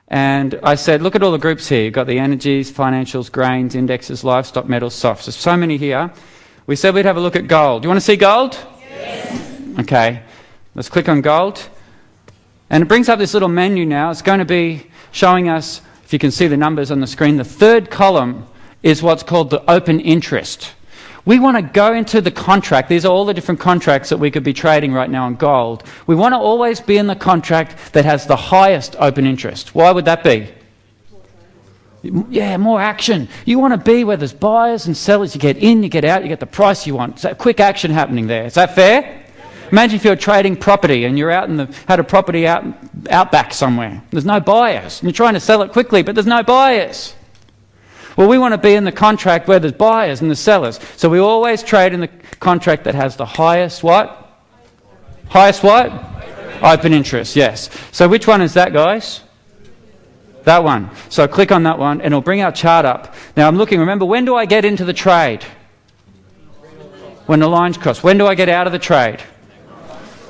And I said, look at all the groups here. You've got the energies, financials, grains, indexes, livestock, metals, softs. There's so many here. We said we'd have a look at gold. Do you want to see gold? Yes. Okay. Let's click on gold. And it brings up this little menu now. It's going to be showing us, if you can see the numbers on the screen, the third column is what's called the open interest. We want to go into the contract. These are all the different contracts that we could be trading right now on gold. We want to always be in the contract that has the highest open interest. Why would that be? Yeah, more action. You want to be where there's buyers and sellers. You get in, you get out, you get the price you want. So quick action happening there. Is that fair? Imagine if you're trading property and you're had a property out back somewhere. There's no buyers. And you're trying to sell it quickly, but there's no buyers. Well, we want to be in the contract where there's buyers and the sellers. So we always trade in the contract that has the highest what? Highest what? Open interest, yes. So which one is that, guys? That one. So click on that one and it'll bring our chart up. Now I'm looking, remember, when do I get into the trade? When the lines cross. When do I get out of the trade?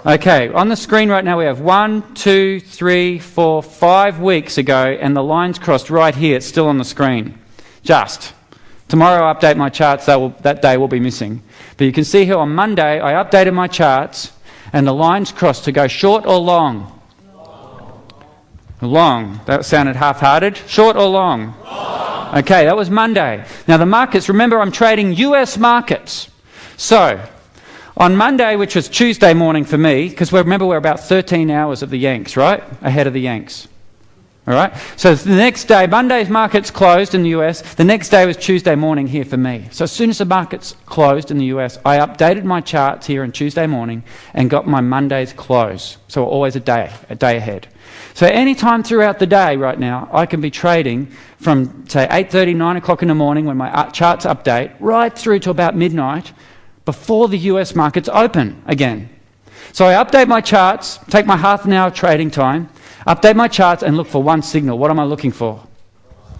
Okay, on the screen right now we have 1, 2, 3, 4, 5 weeks ago and the lines crossed right here. It's still on the screen. Just. Tomorrow I'll update my charts, that day will be missing. But you can see here on Monday I updated my charts and the lines crossed to go short or long? Long. That sounded half-hearted. Short or long? Long. Okay, that was Monday. Now the markets, remember I'm trading US markets. So, on Monday, which was Tuesday morning for me, because remember we're about 13 hours of the Yanks, right? Ahead of the Yanks. All right? So the next day, Monday's markets closed in the US. The next day was Tuesday morning here for me. So as soon as the markets closed in the US, I updated my charts here on Tuesday morning and got my Monday's close. So always a day ahead. So any time throughout the day right now, I can be trading from, say, 8:30, 9 o'clock in the morning when my charts update, right through to about midnight before the US markets open again. So I update my charts, take my half an hour trading time, update my charts and look for one signal. What am I looking for?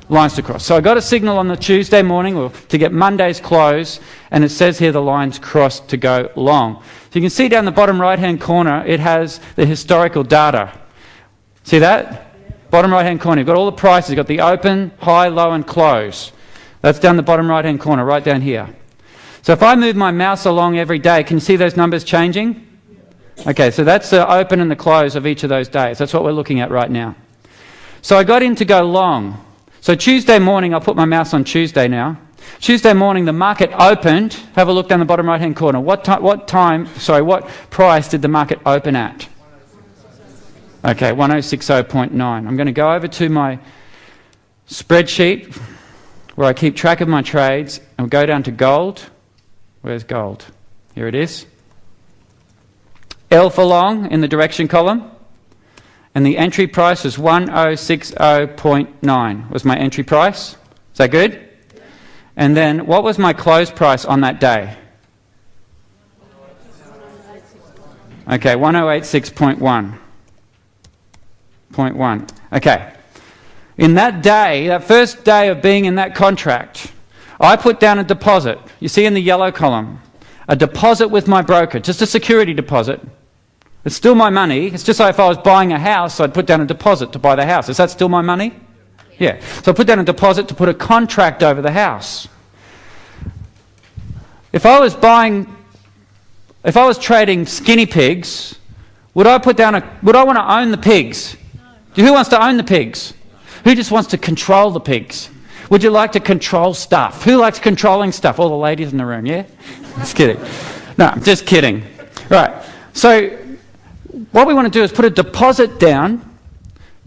Lines to cross. So I got a signal on the Tuesday morning to get Monday's close, and it says here the lines crossed to go long. So you can see down the bottom right-hand corner, it has the historical data. See that? Bottom right-hand corner. You've got all the prices. You've got the open, high, low, and close. That's down the bottom right-hand corner, right down here. So if I move my mouse along every day, can you see those numbers changing? Okay, so that's the open and the close of each of those days. That's what we're looking at right now. So I got in to go long. So Tuesday morning, I'll put my mouse on Tuesday now. Tuesday morning, the market opened. Have a look down the bottom right-hand corner. What price did the market open at? Okay, 1060.9. I'm going to go over to my spreadsheet where I keep track of my trades and we'll go down to gold. Where's gold? Here it is. L for long in the direction column. And the entry price was 1060.9 was my entry price. Is that good? And then what was my close price on that day? Okay, 1086.1. 0.1. Okay. In that day, that first day of being in that contract, I put down a deposit. You see in the yellow column, a deposit with my broker, just a security deposit. It's still my money. It's just like if I was buying a house, I'd put down a deposit to buy the house. Is that still my money? Yeah. So I put down a deposit to put a contract over the house. If I was trading skinny pigs, would I want to own the pigs? Who wants to own the pigs? Who just wants to control the pigs? Would you like to control stuff? Who likes controlling stuff? All the ladies in the room, yeah? Just kidding. No, I'm just kidding. Right. So what we want to do is put a deposit down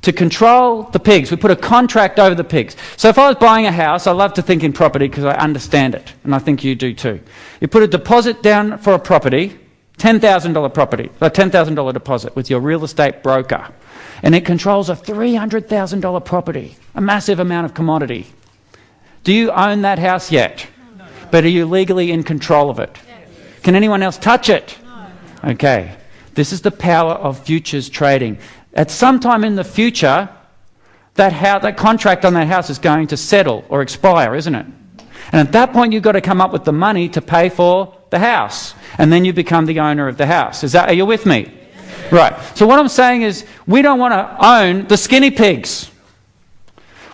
to control the pigs. We put a contract over the pigs. So if I was buying a house, I love to think in property because I understand it, and I think you do too. You put a deposit down for a property, $10,000 property, a $10,000 deposit with your real estate broker. And it controls a $300,000 property, a massive amount of commodity. Do you own that house yet? No. But are you legally in control of it? Yes. Can anyone else touch it? No. Okay. This is the power of futures trading. At some time in the future, that contract on that house is going to settle or expire, isn't it? And at that point, you've got to come up with the money to pay for the house. And then you become the owner of the house. Are you with me? Right. So what I'm saying is we don't want to own the skinny pigs.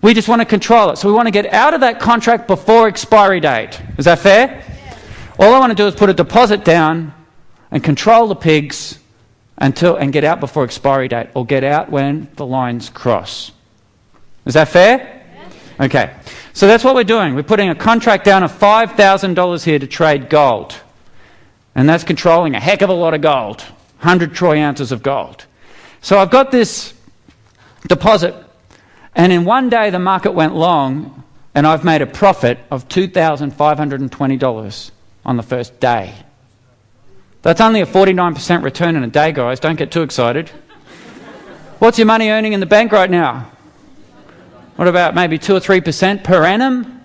We just want to control it. So we want to get out of that contract before expiry date. Is that fair? All I want to do is put a deposit down and control the pigs and get out before expiry date, or get out when the lines cross. Is that fair? Okay. So that's what we're doing. We're putting a contract down of $5,000 here to trade gold. And that's controlling a heck of a lot of gold. 100 troy ounces of gold. So I've got this deposit, and in one day the market went long, and I've made a profit of $2,520 on the first day. That's only a 49% return in a day, guys. Don't get too excited. What's your money earning in the bank right now? What about maybe 2 or 3% per annum?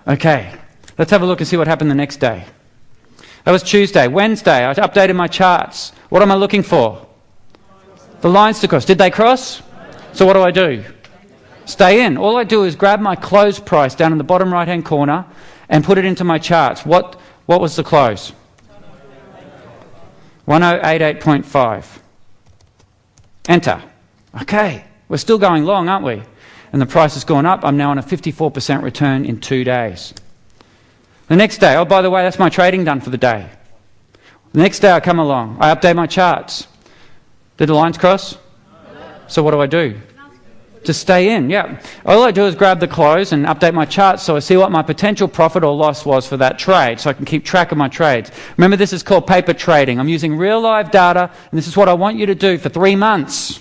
Okay, let's have a look and see what happened the next day. That was Tuesday. Wednesday, I updated my charts. What am I looking for? The lines to cross. Did they cross? So what do? Stay in. All I do is grab my close price down in the bottom right-hand corner and put it into my charts. What was the close? 1088.5. Enter. Okay, we're still going long, aren't we? And the price has gone up. I'm now on a 54% return in 2 days. The next day, oh, by the way, that's my trading done for the day. The next day I come along, I update my charts. Did the lines cross? So what do? To stay in, yeah. All I do is grab the close and update my charts so I see what my potential profit or loss was for that trade, so I can keep track of my trades. Remember, this is called paper trading. I'm using real live data, and this is what I want you to do for 3 months,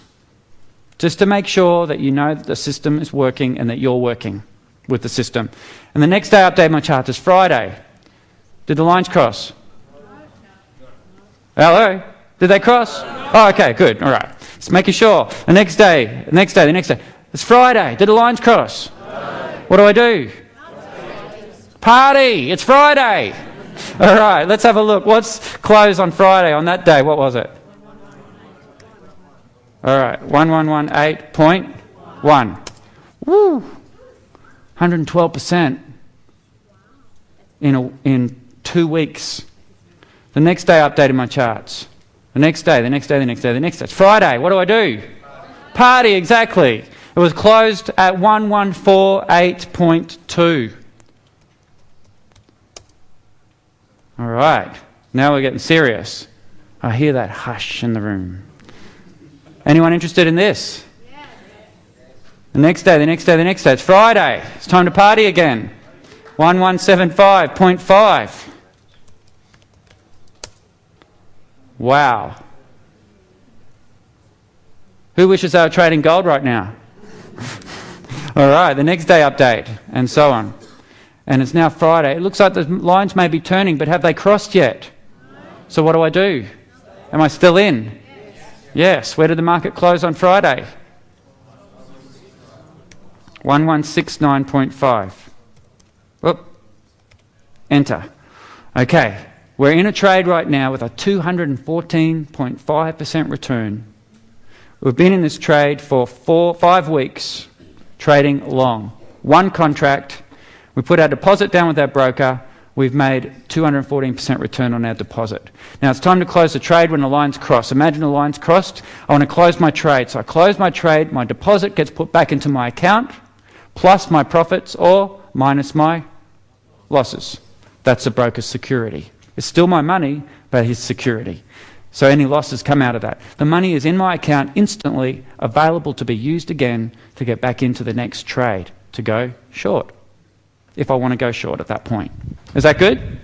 just to make sure that you know that the system is working and that you're working with the system. And the next day I update my charts. It's Friday. Did the lines cross? Hello? Did they cross? Oh, okay, good. All right. Just making sure. The next day. It's Friday. Did the lines cross? What do? Party. It's Friday. All right, let's have a look. What's close on Friday on that day? What was it? All right, 1118.1. Woo! 112% in 2 weeks. The next day I updated my charts. The next day. It's Friday. What do? Party, exactly. It was closed at 1148.2. All right, now we're getting serious. I hear that hush in the room. Anyone interested in this? The next day. It's Friday. It's time to party again. 1175.5. Wow. Who wishes they were trading gold right now? All right, the next day update, and so on. And it's now Friday. It looks like the lines may be turning, but have they crossed yet? So what do? Am I still in? Yes. Where did the market close on Friday? 1169.5. Whoop. Enter. Okay. We're in a trade right now with a 214.5% return. We've been in this trade for 5 weeks, trading long. 1 contract. We put our deposit down with our broker. We've made 214% return on our deposit. Now it's time to close the trade when the lines cross. Imagine the lines crossed. I want to close my trade. So I close my trade. My deposit gets put back into my account, plus my profits or minus my losses. That's the broker's security. It's still my money, but his security. So any losses come out of that. The money is in my account instantly, available to be used again to get back into the next trade, to go short, if I want to go short at that point. Is that good? You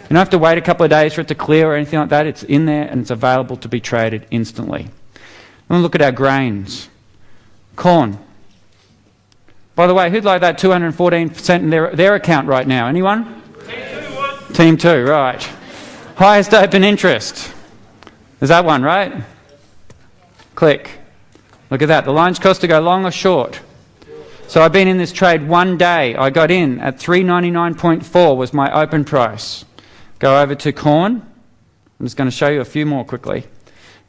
don't have to wait a couple of days for it to clear or anything like that. It's in there and it's available to be traded instantly. Let's look at our grains. Corn. By the way, who'd like that 214% in their account right now? Anyone? Team 2, right. Highest open interest. Is that one, right? Click. Look at that. The lines cost to go long or short. So I've been in this trade 1 day. I got in at 399.4 was my open price. Go over to corn. I'm just going to show you a few more quickly.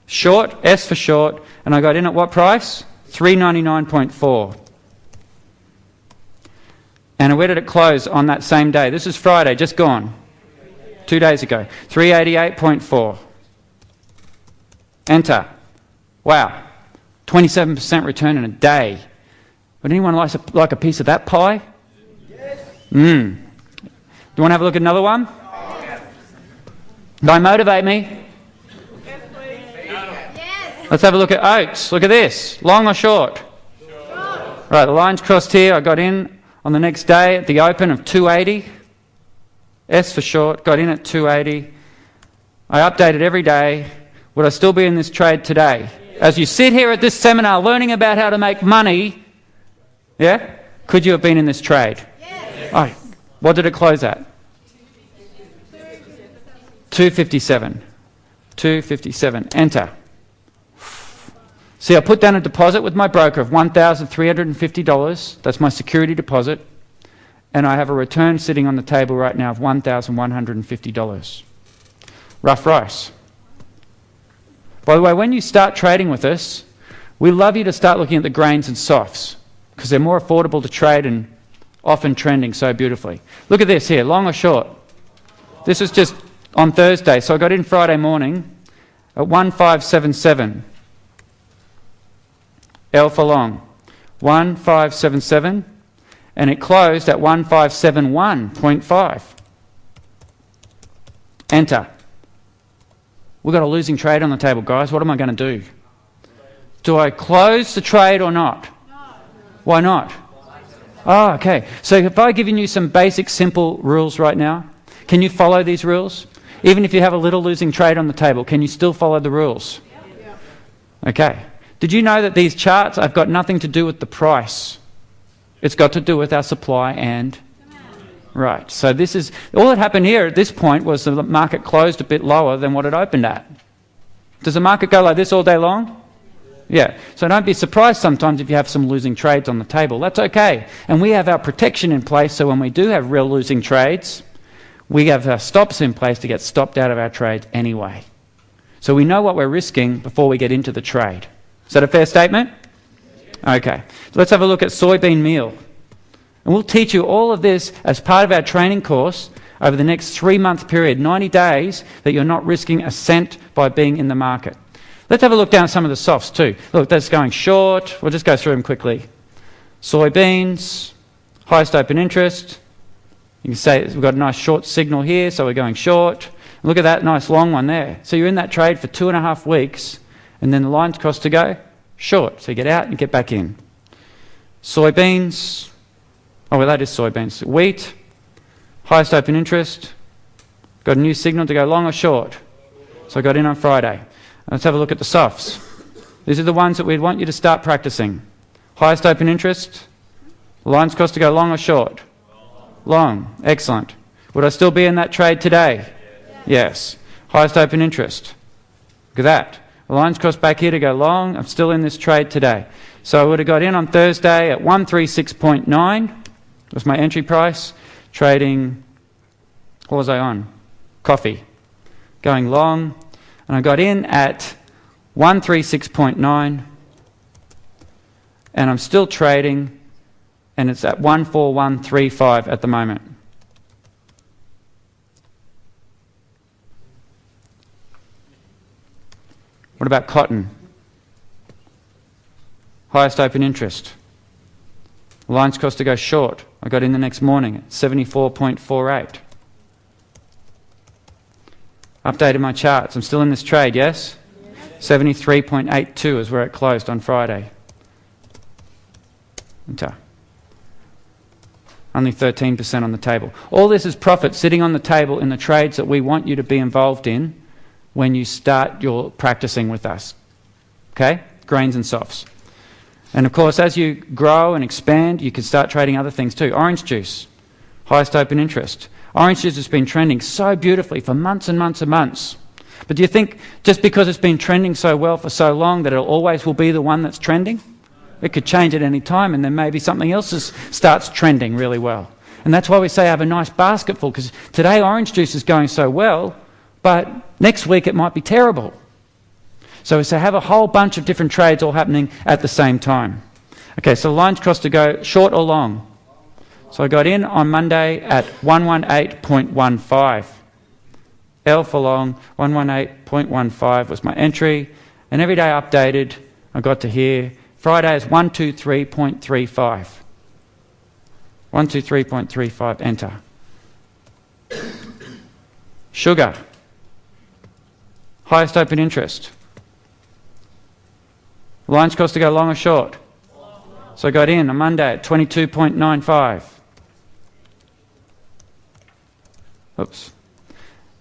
Short, S for short, and I got in at what price? 399.4. And where did it close on that same day? This is Friday, just gone. 2 days ago. 388.4. Enter. Wow. 27% return in a day. Would anyone like a piece of that pie? Yes. Do you want to have a look at another one? Don't motivate me. Yes. Let's have a look at oats. Look at this. Long or short? Short. Right, the line's crossed here. I got in on the next day at the open of 280. S for short. Got in at 280. I updated every day. Would I still be in this trade today? As you sit here at this seminar learning about how to make money, yeah? Could you have been in this trade? Yes. Oh, what did it close at? 257. 257. Enter. See, I put down a deposit with my broker of $1,350. That's my security deposit. And I have a return sitting on the table right now of $1,150. Rough rice. By the way, when you start trading with us, we love you to start looking at the grains and softs because they're more affordable to trade and often trending so beautifully. Look at this here, long or short. This is just on Thursday, so I got in Friday morning at 1577. L for long. 1577, and it closed at 1571.5. Enter. We've got a losing trade on the table, guys. What am I going to do? Do I close the trade or not? No. Why not? Oh, okay. So if I've given you some basic, simple rules right now, can you follow these rules? Even if you have a little losing trade on the table, can you still follow the rules? Yeah. Okay. Did you know that these charts have got nothing to do with the price? It's got to do with our supply and... Right, so this is, all that happened here at this point was the market closed a bit lower than what it opened at. Does the market go like this all day long? Yeah, so don't be surprised sometimes if you have some losing trades on the table. That's okay. And we have our protection in place, so when we do have real losing trades, we have our stops in place to get stopped out of our trades anyway. So we know what we're risking before we get into the trade. Is that a fair statement? Okay, so let's have a look at soybean meal. And we'll teach you all of this as part of our training course over the next 3-month period, 90 days, that you're not risking a cent by being in the market. Let's have a look down at some of the softs too. Look, that's going short. We'll just go through them quickly. Soybeans, highest open interest. You can say we've got a nice short signal here, so we're going short. Look at that nice long one there. So you're in that trade for 2.5 weeks, and then the line's crossed to go short. So you get out and get back in. Soybeans. Oh, well, that is soybeans. Wheat, highest open interest. Got a new signal to go long or short. So I got in on Friday. Let's have a look at the softs. These are the ones that we'd want you to start practicing. Highest open interest. Line's crossed to go long or short? Long. Excellent. Would I still be in that trade today? Yes. Highest open interest. Look at that. The line's crossed back here to go long. I'm still in this trade today. So I would have got in on Thursday at 136.9. Was my entry price. Trading, what was I on? Coffee. Going long. And I got in at 136.9. And I'm still trading. And it's at 14135 at the moment. What about cotton? Highest open interest. Line's crossed to go short. I got in the next morning at 74.48. Updated my charts. I'm still in this trade, yes? 73.82 is where it closed on Friday. Enter. Only 13% on the table. All this is profit sitting on the table in the trades that we want you to be involved in when you start your practicing with us. Okay? Grains and softs. And of course, as you grow and expand, you can start trading other things too. Orange juice, highest open interest. Orange juice has been trending so beautifully for months and months and months. But do you think just because it's been trending so well for so long that it always will be the one that's trending? It could change at any time, and then maybe something else starts trending really well. And that's why we say have a nice basket full, because today orange juice is going so well, but next week it might be terrible. So we say have a whole bunch of different trades all happening at the same time. Okay, so the line's crossed to go short or long. So I got in on Monday at 118.15. L for long, 118.15 was my entry. And every day updated, I got to here, Friday is 123.35. 123.35, enter. Sugar. Highest open interest. Lines cost to go long or short? So I got in on Monday at 22.95. Oops.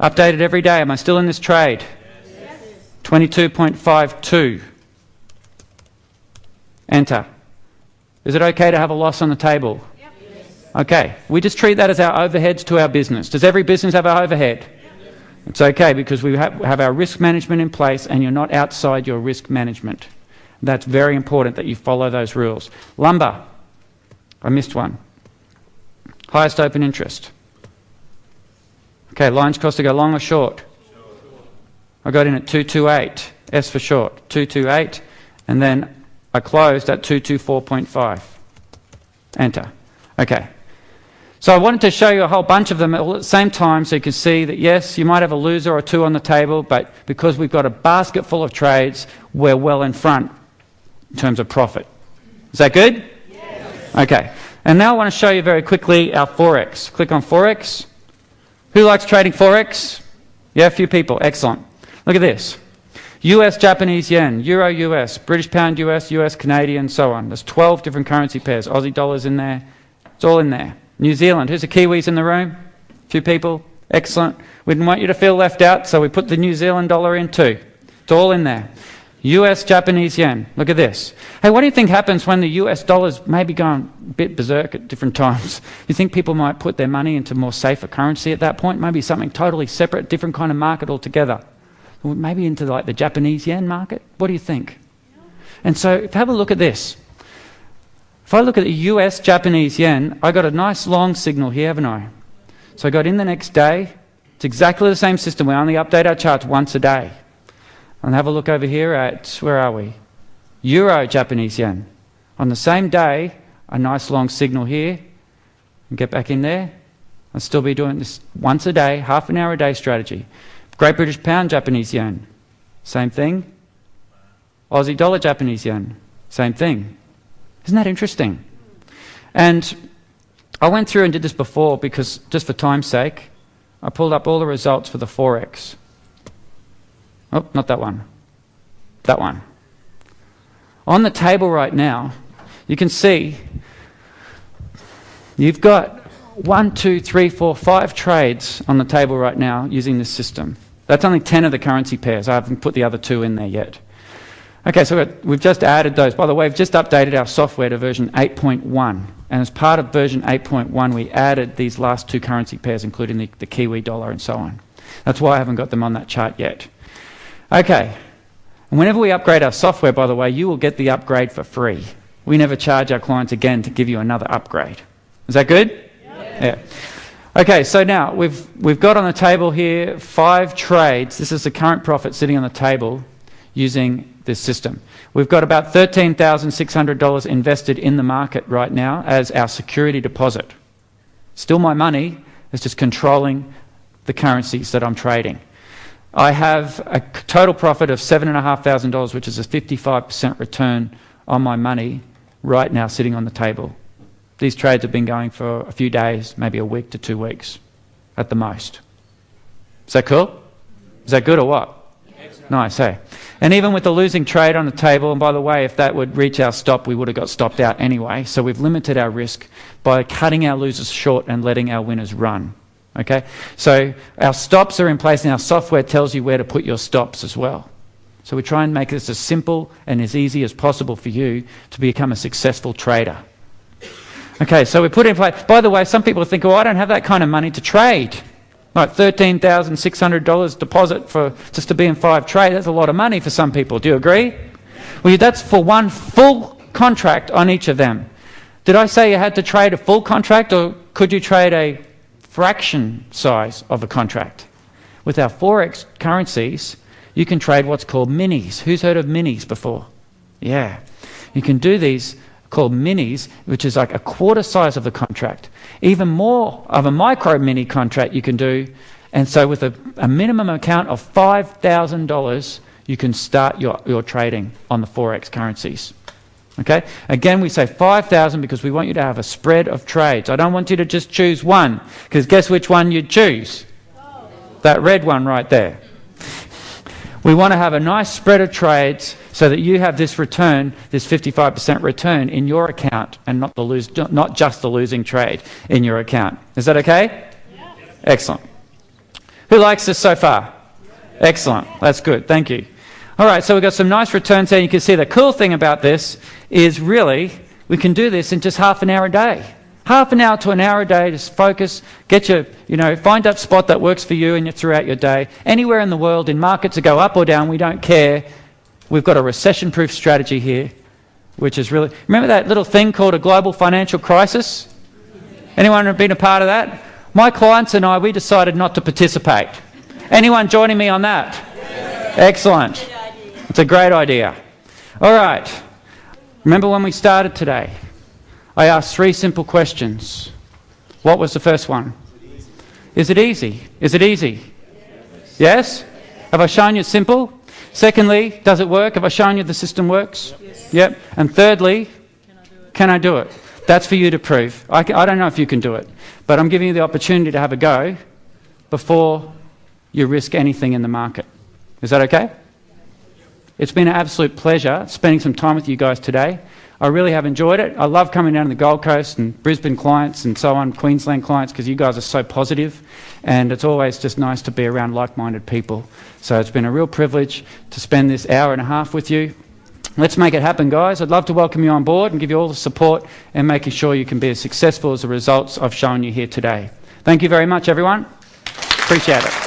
Updated every day. Am I still in this trade? Yes. 22.52. Enter. Is it okay to have a loss on the table? Yep. Yes. Okay. We just treat that as our overheads to our business. Does every business have an overhead? Yep. It's okay because we have our risk management in place and you're not outside your risk management. That's very important that you follow those rules. Lumber. I missed one. Highest open interest. Okay, lines cost to go long or short? I got in at 228, S for short, 228, and then I closed at 224.5. Enter. Okay. So I wanted to show you a whole bunch of them all at the same time so you can see that, yes, you might have a loser or two on the table, but because we've got a basket full of trades, we're well in front in terms of profit. Is that good? Yes. Okay. And now I want to show you very quickly our Forex. Click on Forex. Who likes trading Forex? Yeah, a few people. Excellent. Look at this. US Japanese yen, Euro US, British pound US, US Canadian, so on. There's 12 different currency pairs. Aussie dollars in there. It's all in there. New Zealand. Who's the Kiwis in the room? A few people. Excellent. We didn't want you to feel left out, so we put the New Zealand dollar in too. It's all in there. US Japanese yen. Look at this. Hey, what do you think happens when the US dollar's maybe going a bit berserk at different times? You think people might put their money into more safer currency at that point? Maybe something totally separate, different kind of market altogether. Maybe into like the Japanese yen market? What do you think? And so if you have a look at this. If I look at the US Japanese yen, I got a nice long signal here, haven't I? So I got in the next day. It's exactly the same system. We only update our charts once a day. And have a look over here at, where are we? Euro Japanese yen. On the same day, a nice long signal here. And get back in there. I'll still be doing this once a day, half an hour a day strategy. Great British pound Japanese yen. Same thing. Aussie dollar Japanese yen. Same thing. Isn't that interesting? And I went through and did this before because, just for time's sake, I pulled up all the results for the Forex. Oh, not that one. That one. On the table right now, you can see you've got 1, 2, 3, 4, 5 trades on the table right now using this system. That's only 10 of the currency pairs. I haven't put the other 2 in there yet. Okay, so we've just added those. By the way, we've just updated our software to version 8.1. And as part of version 8.1, we added these last 2 currency pairs, including the Kiwi dollar and so on. That's why I haven't got them on that chart yet. Okay, and whenever we upgrade our software, by the way, you will get the upgrade for free. We never charge our clients again to give you another upgrade. Is that good? Yeah. Okay, so now we've got on the table here 5 trades. This is the current profit sitting on the table using this system. We've got about $13,600 invested in the market right now as our security deposit. Still my money, it's just controlling the currencies that I'm trading. I have a total profit of $7,500, which is a 55% return on my money right now sitting on the table. These trades have been going for a few days, maybe a week to 2 weeks at the most. Is that cool? Is that good or what? Nice, hey? And even with the losing trade on the table, and by the way, if that would reach our stop, we would have got stopped out anyway. So we've limited our risk by cutting our losers short and letting our winners run. Okay? So our stops are in place and our software tells you where to put your stops as well. So we try and make this as simple and as easy as possible for you to become a successful trader. Okay, so we put it in place. By the way, some people think, oh, I don't have that kind of money to trade. Like $13,600 deposit for just to be in 5 trades. That's a lot of money for some people. Do you agree? Well, that's for one full contract on each of them. Did I say you had to trade a full contract, or could you trade a fraction size of a contract? With our Forex currencies, you can trade what's called minis. Who's heard of minis before? Yeah. You can do these called minis, which is like a quarter size of the contract. Even more of a micro mini contract you can do. And so with a minimum account of $5,000, you can start your trading on the Forex currencies. Okay? Again, we say 5,000 because we want you to have a spread of trades. I don't want you to just choose one, because guess which one you'd choose? That red one right there. We want to have a nice spread of trades so that you have this return, this 55% return in your account, and not just the losing trade in your account. Is that okay? Yeah. Excellent. Who likes this so far? Excellent. That's good. Thank you. All right, so we've got some nice returns there. You can see the cool thing about this is really we can do this in just half an hour a day. Half an hour to an hour a day, just focus, get your, find that spot that works for you and throughout your day. Anywhere in the world, in markets that go up or down, we don't care. We've got a recession-proof strategy here, which is really... Remember that little thing called a global financial crisis? Anyone have been a part of that? My clients and I, we decided not to participate. Anyone joining me on that? Yes. Excellent. It's a great idea. All right. Remember when we started today? I asked 3 simple questions. What was the first one? Is it easy? Is it easy? Yes? Have I shown you it's simple? Secondly, does it work? Have I shown you the system works? Yes. Yep. And thirdly, can I do it? That's for you to prove. I don't know if you can do it, but I'm giving you the opportunity to have a go before you risk anything in the market. Is that okay? It's been an absolute pleasure spending some time with you guys today. I really have enjoyed it. I love coming down to the Gold Coast and Brisbane clients and so on, Queensland clients, because you guys are so positive, and it's always just nice to be around like-minded people. So it's been a real privilege to spend this hour and a half with you. Let's make it happen, guys. I'd love to welcome you on board and give you all the support and making sure you can be as successful as the results I've shown you here today. Thank you very much, everyone. Appreciate it.